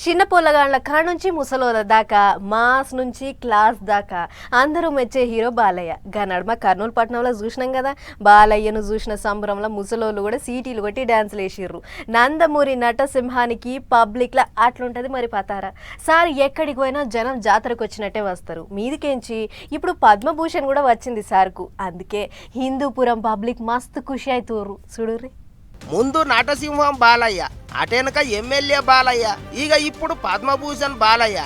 చిన్న పొల్లగాళ్ళ కాడ నుంచి ముసలోల దాకా మాస్ నుంచి క్లాస్ దాకా అందరూ మెచ్చే హీరో బాలయ్య. నడుమ కర్నూలు పట్టణంలో చూసినాం కదా, బాలయ్యను చూసిన సంబరంలో ముసలోళ్ళు కూడా సీటీలు కొట్టి డ్యాన్సులు వేసిర్రు. నందమూరి నటసింహానికి పబ్లిక్లో అట్లుంటుంది మరి పతారా. సార్ ఎక్కడికి పోయినా జనం జాతరకు వచ్చినట్టే వస్తారు. మీదికేంచి ఇప్పుడు పద్మభూషణ్ కూడా వచ్చింది సార్కు. అందుకే హిందూపురం పబ్లిక్ మస్తు ఖుషి అవుతుర్రు చూడుర్రి. ముందు నటసింహం బాలయ్య, అటెనక ఎమ్మెల్యే బాలయ్య, ఇక ఇప్పుడు పద్మభూషణ్ బాలయ్య.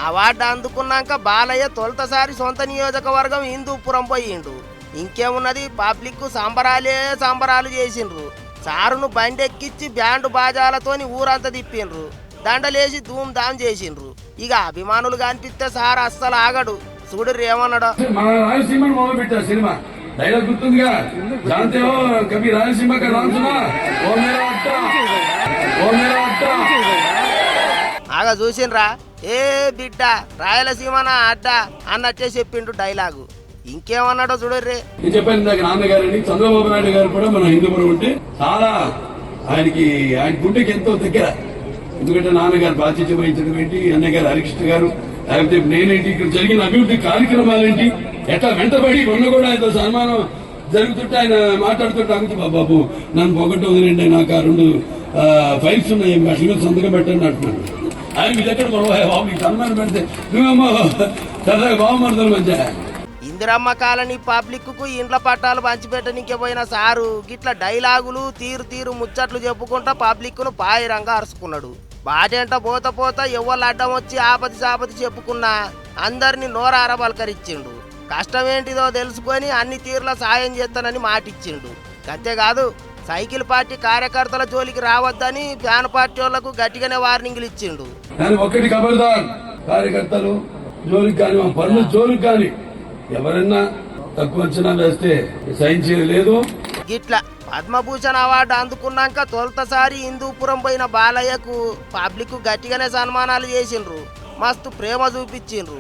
అవార్డు అందుకున్నాక బాలయ్య తొలతసారి సొంత నియోజకవర్గం హిందూపురం పోయిండు. ఇంకేమున్నది, పబ్లిక్ సంబరాలు చేసిండ్రు. సారును బండెక్కిచ్చి బ్యాండ్ బాజాలతోని ఊరంతా తిప్పిండ్రు. దండలేసి ధూమ్ ధామ్ చేసిండ్రు. ఇక అభిమానులు కనిపిస్తే సార్ అస్సలు ఆగడు. చూడు ఏమన్నాడు. डायलॉग गुर्तुंगा जानते हो कभी रायलसीमा का नाम सुना वो मेरा अड्डा ఆగా చూసిండ్రా, ఏ బిడ్డ రాయలసీమనా అడ్డా అన్నట్టే చెప్పిండు డైలాగు. ఇంకేమన్నాడో చూడర్రే. నేను చెప్పాను ఇందాక నాన్నగారిని, చంద్రబాబు నాయుడు గారు కూడా మన హిందూపురం ఉంటే చాలా ఆయన గుండెకి ఎంతో దగ్గర. ఎందుకంటే నాన్నగారు బాధ్యత వహించడం ఏంటి, అన్నయ్య గారు హరికృష్ణ గారు, లేకపోతే నేనేంటి, ఇక్కడ జరిగిన అభివృద్ధి కార్యక్రమాలేంటి, ఎట్లా వెంటబడి మొన్న కూడా ఆయన సన్మానం జరుగుతుంటే ఆయన మాట్లాడుతుంటే బాబు నన్ను పొగట్టు వదిలేండి, నాకు ఆ 2 ఫైల్స్ ఉన్నాయి, అట్లా సంతకం పెట్టండి అంటున్నాను. ఆయన మీ దగ్గర బాబు మీకు సన్మానం పెడితే నువ్వేమో సరదాగా బాగుమరుదలు మంచిగా. ఇందిరమ్మ కాలనీ పబ్లిక్ కు ఇండ్ల పట్టాలు పంచిపెట్టనికే పోయిన సారు గిట్ల డైలాగులు తీరు ముచ్చట్లు చెప్పుకుంటా పబ్లిక్ ను పాయిరంగా అరుచుకున్నాడు. బాటేంట పోత ఎవ్వరు అడ్డం వచ్చి ఆపతి చెప్పుకున్నా అందరినీ నోరార పలకరించిండు. కష్టమేంటిదో తెలుసుకొని అన్ని తీరుల సాయం చేస్తానని మాటిచ్చిండు. అంతేకాదు, సైకిల్ పార్టీ కార్యకర్తల జోలికి రావద్దని ఫ్యాన్ పార్టీ వాళ్లకు గట్టిగానే వార్నింగ్లు ఇచ్చిండు. ఒకటి ఖబర్దార్, కార్యకర్తలు జోలికి కానీ మా పనులు జోలికి కానీ ఎవరన్నా తక్కువ అంచనా వేస్తే సహించేది గిట్లా పద్మభూషణ్ అవార్డు అందుకున్నాక తొలతసారి హిందూపురం పోయిన బాలయ్యకు పబ్లిక్ గట్టిగానే సన్మానాలు చేసిండ్రు. మస్తు ప్రేమ చూపించిండ్రు.